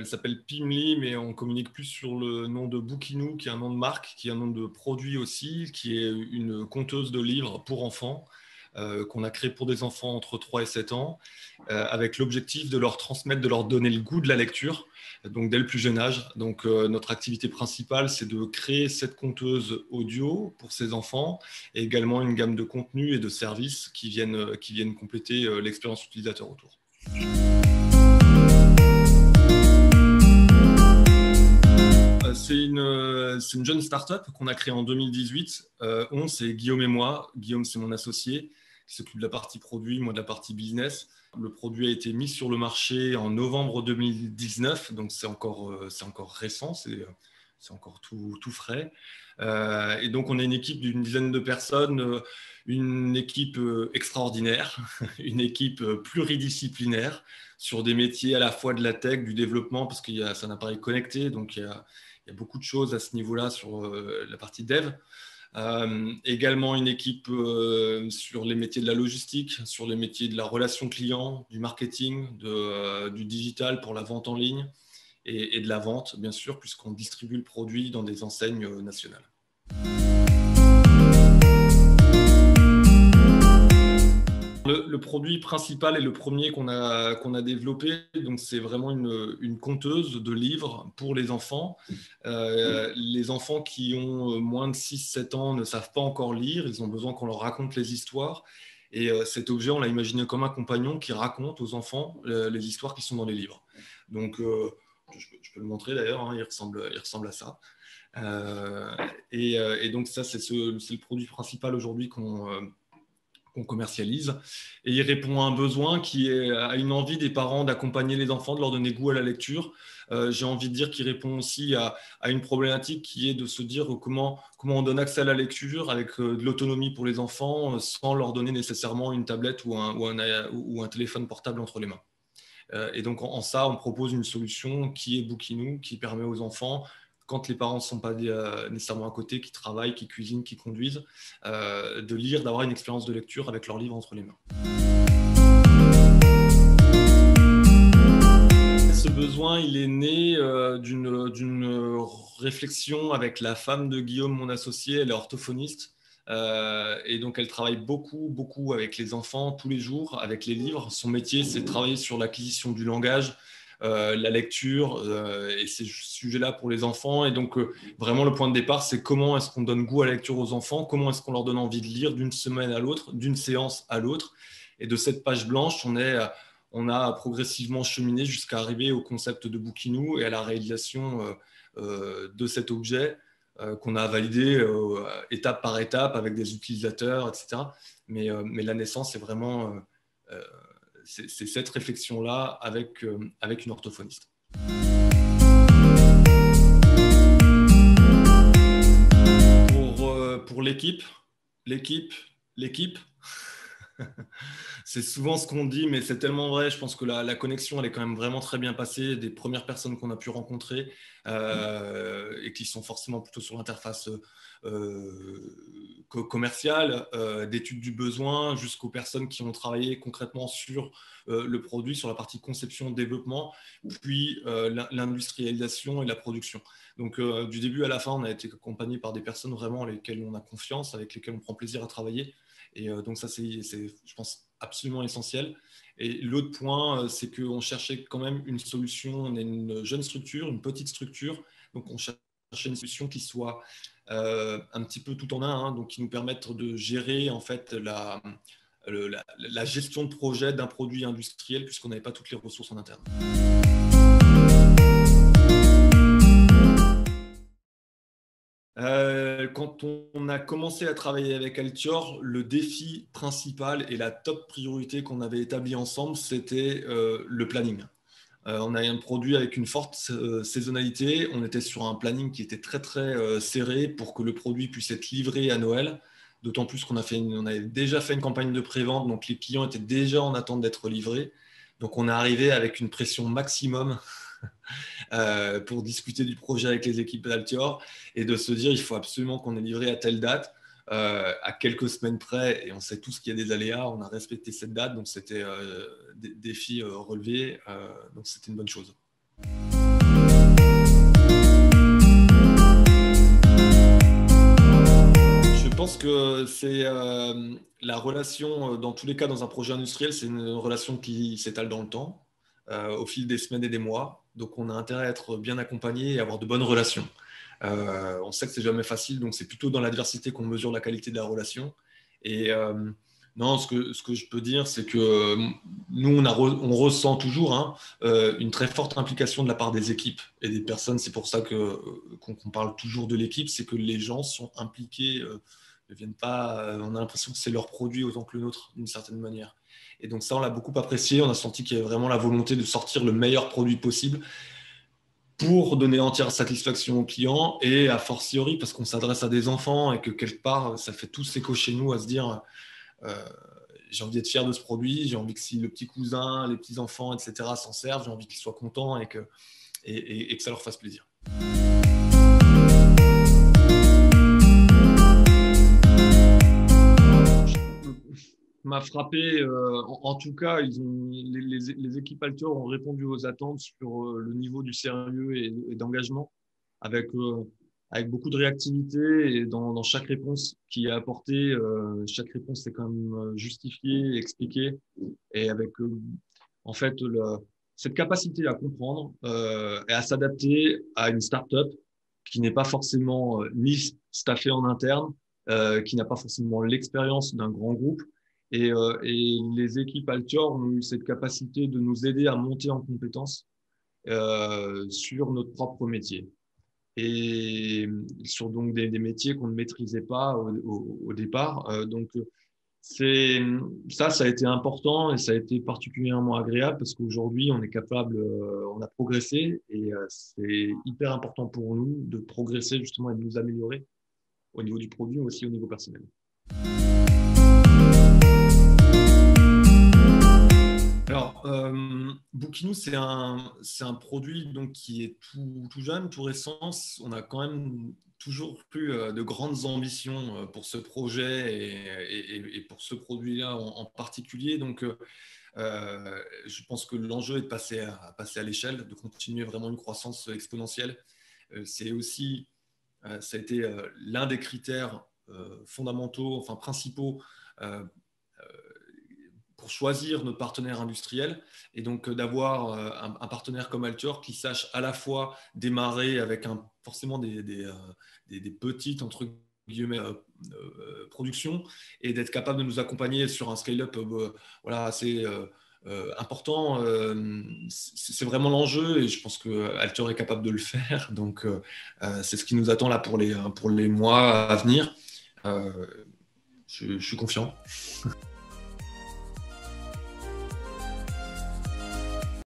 s'appelle Pimli, mais on communique plus sur le nom de Bookinou, qui est un nom de marque, qui est un nom de produit aussi, qui est une conteuse de livres pour enfants, qu'on a créé pour des enfants entre 3 et 7 ans, avec l'objectif de leur transmettre, de leur donner le goût de la lecture, donc dès le plus jeune âge. Donc notre activité principale, c'est de créer cette conteuse audio pour ces enfants, et également une gamme de contenus et de services qui viennent compléter l'expérience utilisateur autour. C'est une jeune start-up qu'on a créée en 2018. C'est Guillaume et moi. Guillaume, c'est mon associé qui s'occupe de la partie produit, moi de la partie business. Le produit a été mis sur le marché en novembre 2019, donc c'est encore récent, c'est encore tout frais. Et donc, on est une équipe d'une dizaine de personnes, une équipe extraordinaire, une équipe pluridisciplinaire sur des métiers à la fois de la tech, du développement, parce qu'il y a c'est un appareil connecté, donc il y a beaucoup de choses à ce niveau-là sur la partie dev. Également une équipe sur les métiers de la logistique, sur les métiers de la relation client, du marketing, du digital pour la vente en ligne et de la vente, bien sûr, puisqu'on distribue le produit dans des enseignes nationales. Le produit principal et le premier qu'on a développé, donc c'est vraiment une conteuse de livres pour les enfants. Les enfants qui ont moins de 6-7 ans ne savent pas encore lire, ils ont besoin qu'on leur raconte les histoires. Et cet objet, on l'a imaginé comme un compagnon qui raconte aux enfants les histoires qui sont dans les livres. Donc, je peux le montrer d'ailleurs, hein, il ressemble à ça. Et donc ça, c'est le produit principal aujourd'hui qu'on commercialise, et il répond à un besoin qui est à une envie des parents d'accompagner les enfants, de leur donner goût à la lecture. J'ai envie de dire qu'il répond aussi à une problématique qui est de se dire comment on donne accès à la lecture avec de l'autonomie pour les enfants sans leur donner nécessairement une tablette ou un téléphone portable entre les mains. Et donc en ça, on propose une solution qui est Bookinou, qui permet aux enfants, quand les parents ne sont pas nécessairement à côté, qui travaillent, qui cuisinent, qui conduisent, de lire, d'avoir une expérience de lecture avec leur livre entre les mains. Ce besoin, il est né d'une réflexion avec la femme de Guillaume, mon associé. Elle est orthophoniste. Et donc, elle travaille beaucoup avec les enfants tous les jours, avec les livres. Son métier, c'est de travailler sur l'acquisition du langage, la lecture et ces sujets-là pour les enfants. Et donc, vraiment, le point de départ, c'est comment est-ce qu'on donne goût à la lecture aux enfants, comment est-ce qu'on leur donne envie de lire d'une semaine à l'autre, d'une séance à l'autre. Et de cette page blanche, on a progressivement cheminé jusqu'à arriver au concept de Bookinou et à la réalisation de cet objet qu'on a validé étape par étape avec des utilisateurs, etc. Mais la naissance, c'est vraiment c'est cette réflexion-là avec une orthophoniste. Pour l'équipe, c'est souvent ce qu'on dit, mais c'est tellement vrai. Je pense que la connexion, elle est quand même vraiment très bien passée. Des premières personnes qu'on a pu rencontrer et qui sont forcément plutôt sur l'interface commerciale, d'études du besoin, jusqu'aux personnes qui ont travaillé concrètement sur le produit, sur la partie conception, développement, puis l'industrialisation et la production. Donc, du début à la fin, on a été accompagné par des personnes vraiment lesquelles on a confiance, avec lesquelles on prend plaisir à travailler. Et donc ça, c'est, je pense, absolument essentiel. Et l'autre point, c'est qu'on cherchait quand même une solution. On est une jeune structure, une petite structure. Donc, on cherchait une solution qui soit un petit peu tout en un, hein, donc qui nous permette de gérer en fait la gestion de projet d'un produit industriel, puisqu'on n'avait pas toutes les ressources en interne. Quand on a commencé à travailler avec Altior, le défi principal et la top priorité qu'on avait établi ensemble, c'était le planning. On avait un produit avec une forte saisonnalité. On était sur un planning qui était très serré pour que le produit puisse être livré à Noël. D'autant plus qu'on avait déjà fait une campagne de pré-vente, donc les clients étaient déjà en attente d'être livrés. Donc on est arrivé avec une pression maximum pour discuter du projet avec les équipes d'Altior et de se dire il faut absolument qu'on ait livré à telle date, à quelques semaines près, et on sait tous qu'il y a des aléas, on a respecté cette date, donc c'était des défis relevés, donc c'était une bonne chose. c'est la relation, dans tous les cas, dans un projet industriel, c'est une relation qui s'étale dans le temps, au fil des semaines et des mois. Donc, on a intérêt à être bien accompagné et avoir de bonnes relations. On sait que c'est jamais facile, donc c'est plutôt dans l'adversité qu'on mesure la qualité de la relation. Et non, ce que je peux dire, c'est que nous, on ressent toujours une très forte implication de la part des équipes et des personnes. C'est pour ça qu'on parle toujours de l'équipe, c'est que les gens sont impliqués, ne viennent pas, on a l'impression que c'est leur produit autant que le nôtre, d'une certaine manière. Et donc ça, on l'a beaucoup apprécié. On a senti qu'il y avait vraiment la volonté de sortir le meilleur produit possible pour donner entière satisfaction aux clients et a fortiori parce qu'on s'adresse à des enfants et que quelque part, ça fait tous écho chez nous à se dire euh, j'ai envie d'être fier de ce produit, j'ai envie que si le petit cousin, les petits-enfants, etc. s'en servent, j'ai envie qu'ils soient contents et que ça leur fasse plaisir. M'a frappé, en tout cas, les équipes Altor ont répondu aux attentes sur le niveau du sérieux et d'engagement, avec, avec beaucoup de réactivité et dans chaque réponse qui est apportée, chaque réponse est quand même justifiée, expliquée, et avec en fait cette capacité à comprendre et à s'adapter à une start-up qui n'est pas forcément ni staffée en interne, qui n'a pas forcément l'expérience d'un grand groupe. Et les équipes Altior ont eu cette capacité de nous aider à monter en compétences sur notre propre métier. Et sur donc des métiers qu'on ne maîtrisait pas au départ. Donc, ça a été important et ça a été particulièrement agréable parce qu'aujourd'hui, on est capable, on a progressé et c'est hyper important pour nous de progresser justement et de nous améliorer au niveau du produit, mais aussi au niveau personnel. Alors, Bookinou, c'est un produit donc, qui est tout jeune, tout récent. On a quand même toujours plus de grandes ambitions pour ce projet et pour ce produit-là en particulier. Donc, je pense que l'enjeu est de passer à l'échelle, de continuer vraiment une croissance exponentielle. C'est aussi, ça a été l'un des critères fondamentaux, enfin principaux, pour choisir notre partenaire industriel et donc d'avoir un partenaire comme Altior qui sache à la fois démarrer avec forcément des petites entre guillemets productions et d'être capable de nous accompagner sur un scale-up voilà, assez important. C'est vraiment l'enjeu et je pense que Altior est capable de le faire. Donc c'est ce qui nous attend là pour les mois à venir. Je suis confiant.